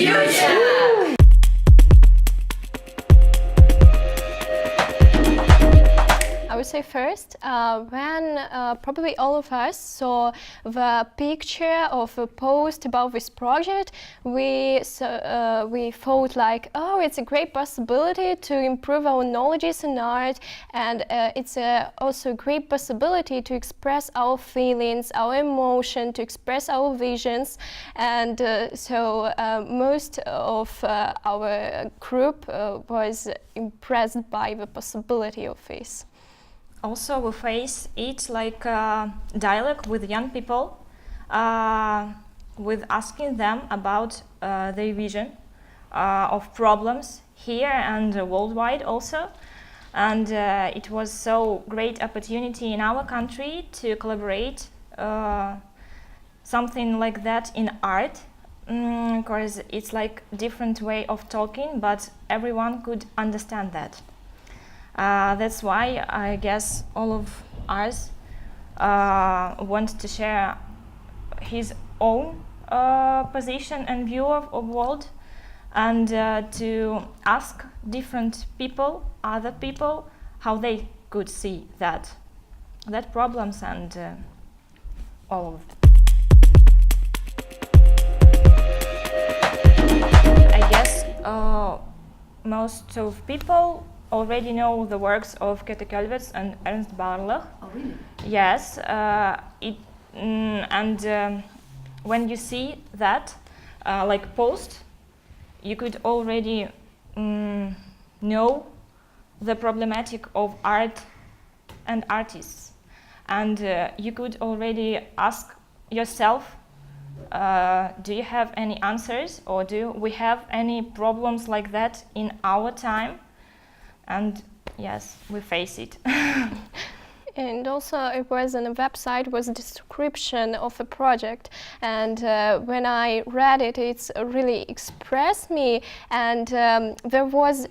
future! I would say first, when probably all of us saw the picture of a post about this project, we thought like, oh, it's a great possibility to improve our knowledges in art, and it's also a great possibility to express our feelings, our emotion, to express our visions, and so most of our group was impressed by the possibility of this. Also, we face it like a dialogue with young people, with asking them about their vision of problems here and worldwide also. And it was so great opportunity in our country to collaborate something like that in art, because it's like different way of talking, but everyone could understand that. That's why I guess all of us want to share his own position and view of world, and to ask different people, other people, how they could see that problems and all of it. I guess most of people already know the works of Käthe Kollwitz and Ernst Barlach. Oh, really? Yes, when you see that like post, you could already know the problematic of art and artists, and you could already ask yourself, do you have any answers, or do we have any problems like that in our time? And yes, we face it. And also it was on a website was a description of a project, and when I read it, it's really expressed me, and there was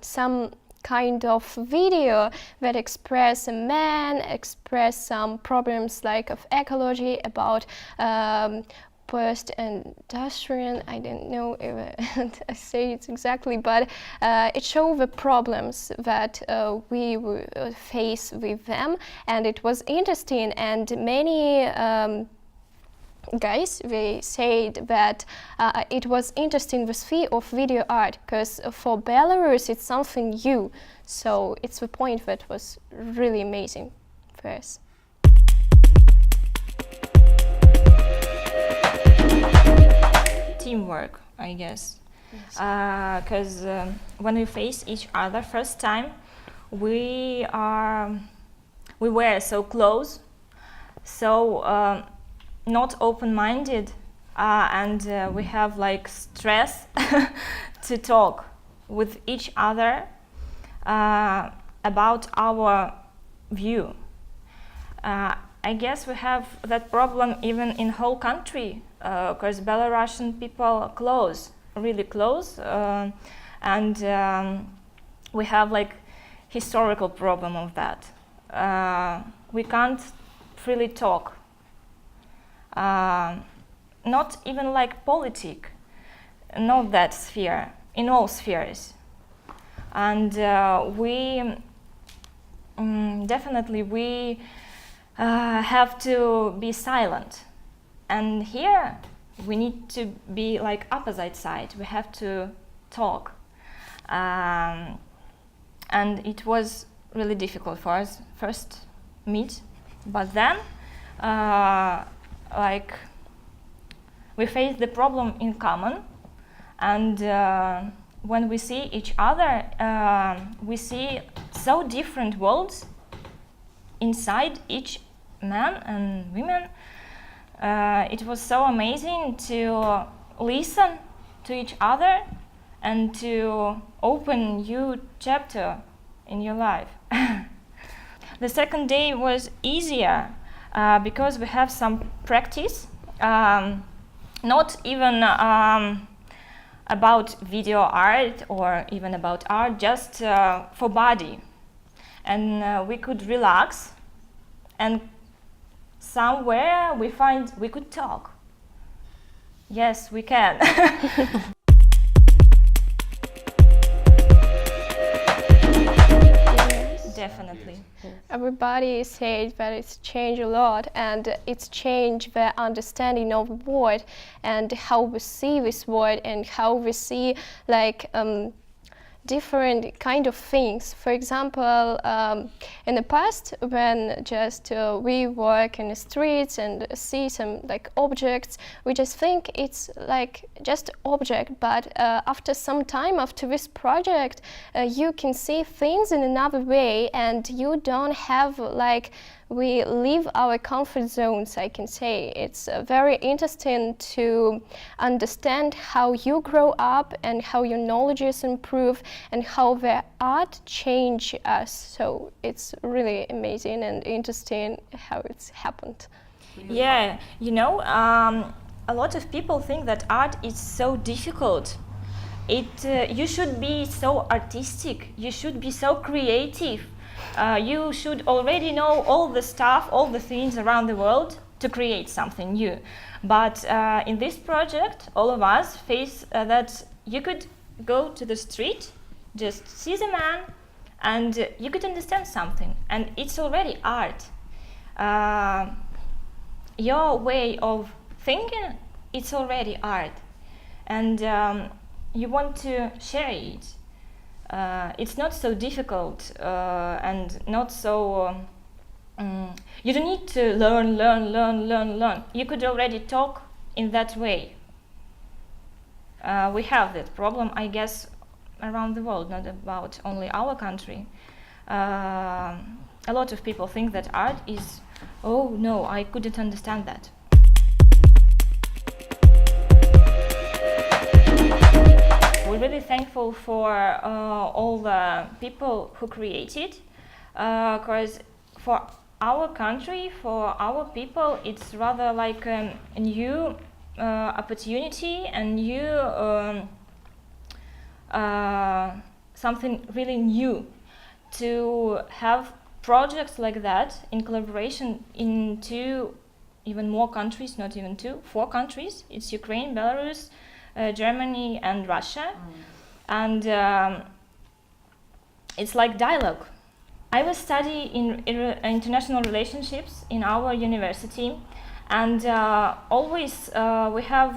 some kind of video that express a man, express some problems like of ecology, about post-industrial, I don't know if I say it exactly, but it showed the problems that we face with them, and it was interesting, and many guys, they said that it was interesting the sphere of video art, because for Belarus it's something new, so it's the point that was really amazing for us. Teamwork, I guess, because when we face each other first time, we were so close, so not open-minded, and we have like stress to talk with each other about our view. I guess we have that problem even in whole country, because Belarusian people are close, really close, and we have like historical problem of that. We can't freely talk, not even like politic, not that sphere, in all spheres. And we definitely have to be silent. And here we need to be like opposite side. We have to talk, and it was really difficult for us first meet, but then like we face the problem in common, and when we see each other, we see so different worlds inside each man and women. It was so amazing to listen to each other and to open new chapter in your life. The second day was easier because we have some practice, not even about video art or even about art, just for body. And we could relax, and somewhere we could talk. Yes, we can. Definitely. Everybody said that it's changed a lot, and it's changed the understanding of the word and how we see this word and how we see like different kind of things. For example, in the past, when just we walk in the streets and see some like objects, we just think it's like just object. But after some time, after this project, you can see things in another way, and you don't have like we leave our comfort zones, I can say. It's very interesting to understand how you grow up and how your knowledge is improved and how the art change us. So it's really amazing and interesting how it's happened. Yeah, you know, a lot of people think that art is so difficult. You should be so artistic, you should be so creative. You should already know all the stuff, all the things around the world to create something new. But in this project, all of us face that you could go to the street, just see the man, and you could understand something. And it's already art. Your way of thinking, it's already art. And you want to share it. It's not so difficult and not so. You don't need to learn. You could already talk in that way. We have that problem, I guess, around the world, not about only our country. A lot of people think that art is, oh no, I couldn't understand that. We're really thankful for all the people who created, because for our country, for our people, it's rather like a new opportunity and new something really new to have projects like that in collaboration in 2, even more countries, not even 2, 4 countries. It's Ukraine, Belarus, Germany and Russia. And it's like dialogue. I was studying in international relationships in our university, and always we have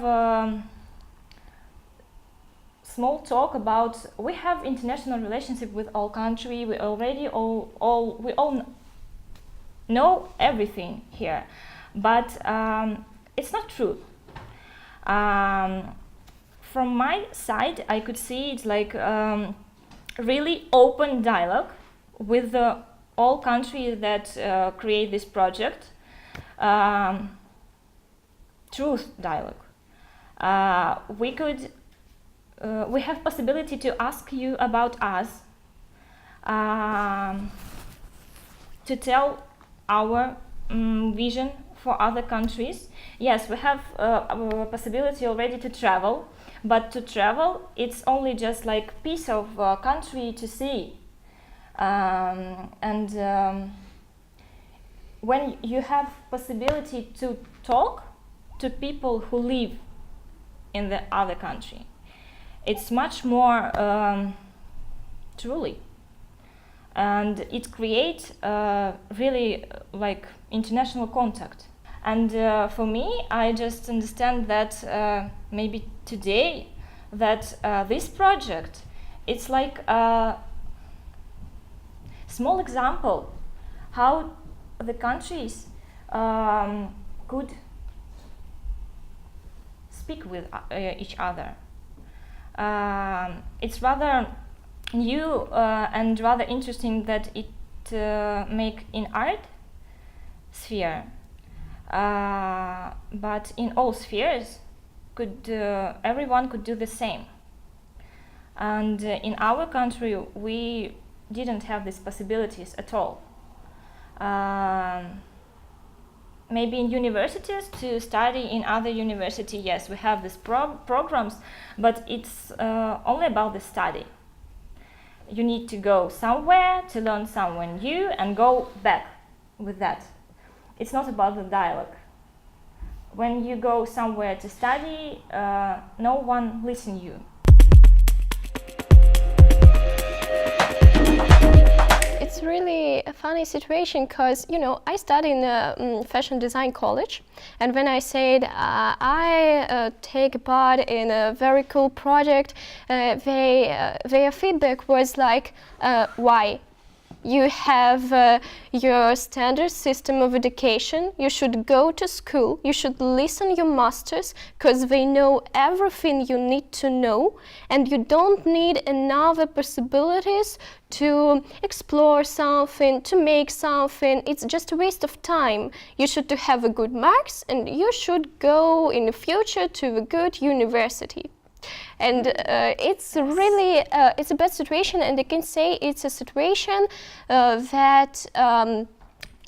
small talk about we have international relationship with all country. We already all know everything here, but it's not true. From my side, I could see it's like really open dialogue with all countries that create this project. Truth dialogue. We have possibility to ask you about us, to tell our vision for other countries. Yes, we have a possibility already to travel. But to travel, it's only just like piece of country to see. When you have possibility to talk to people who live in the other country, it's much more truly. And it creates really like international contact. And for me, I just understand that maybe today that this project, it's like a small example how the countries could speak with each other. It's rather new and rather interesting that it make in art sphere. But in all spheres, everyone could do the same. And in our country, we didn't have these possibilities at all. Maybe in universities, to study in other university, yes, we have these programs, but it's only about the study. You need to go somewhere to learn somewhere new and go back with that. It's not about the dialogue. when you go somewhere to study, no one listens you. It's really a funny situation because, you know, I studied in a fashion design college, and when I said I take part in a very cool project, their feedback was like, why? You have your standard system of education, you should go to school, you should listen your masters because they know everything you need to know, and you don't need another possibilities to explore something, to make something. It's just a waste of time. You should have a good marks and you should go in the future to a good university. And it's really it's a bad situation, and I can say it's a situation that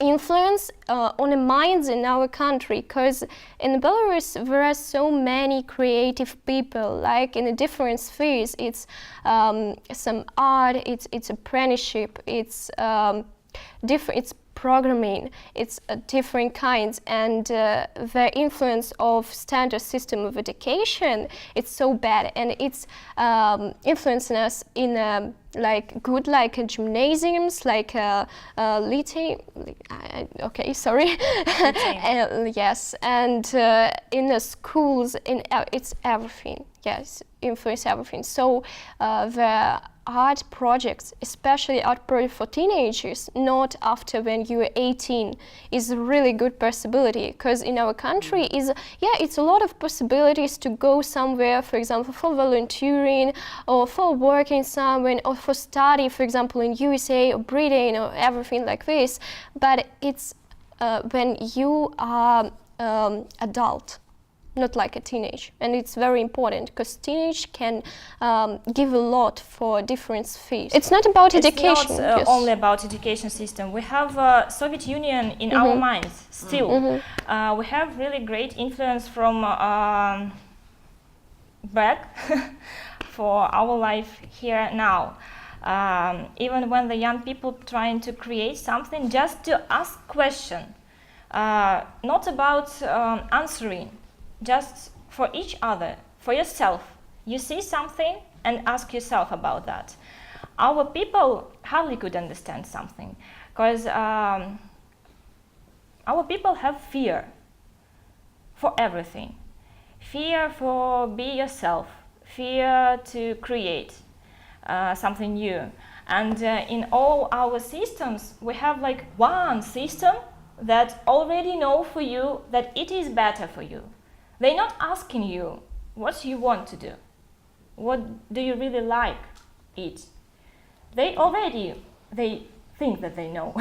influence on the minds in our country, because in Belarus there are so many creative people, like in the different spheres. It's some art, it's apprenticeship, it's different, it's programming, it's different kinds, and the influence of standard system of education, it's so bad, and it's influencing us in like good, like gymnasiums, like okay, sorry, yes, and in the schools, in it's everything, yes, influence everything. So the art projects, especially art project for teenagers, not after when you are 18, is a really good possibility, because in our country it's a lot of possibilities to go somewhere, for example, for volunteering or for working somewhere or for study, for example, in USA or Britain or everything like this. But it's when you are adult, not like a teenage, and it's very important because teenage can give a lot for different spheres. It's not about education. It's not only about education system. We have Soviet Union in our minds still. We have really great influence from back for our life here now. Even when the young people trying to create something, just to ask question, not about answering. Just for each other, for yourself. You see something and ask yourself about that. Our people hardly could understand something, because our people have fear for everything. Fear for be yourself, fear to create something new. And in all our systems, we have like one system that already know for you that it is better for you. They're not asking you what you want to do, what do you really like it. They think that they know.